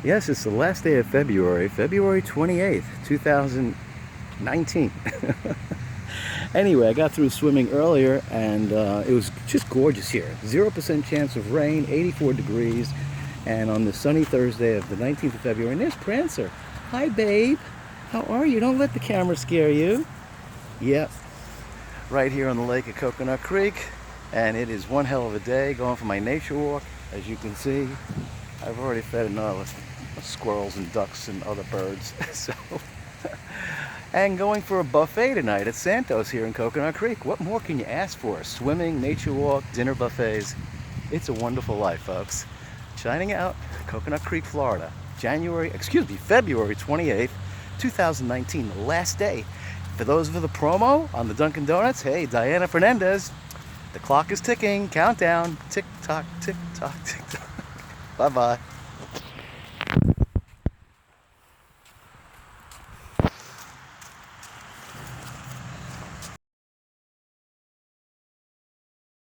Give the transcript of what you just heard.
Yes, it's the last day of February, February 28th, 2019. Anyway, I got through swimming earlier and it was just gorgeous here. 0% chance of rain, 84 degrees, and on the sunny Thursday of the 19th of February. And there's Prancer. Hi, babe. How are you? Don't let the camera scare you. Yep, right here on the lake at Coconut Creek. And it is one hell of a day going for my nature walk. As you can see, I've already fed enough squirrels and ducks and other birds. And going for a buffet tonight at Santos here in Coconut Creek. What more can you ask for? Swimming, nature walk, dinner buffets. It's a wonderful life, folks. Shining out, Coconut Creek, Florida. February 28th, 2019, the last day. For those for the promo on the Dunkin' Donuts, hey, Diana Fernandez, the clock is ticking, countdown, tick tock, tick tock, tick tock. Bye-bye.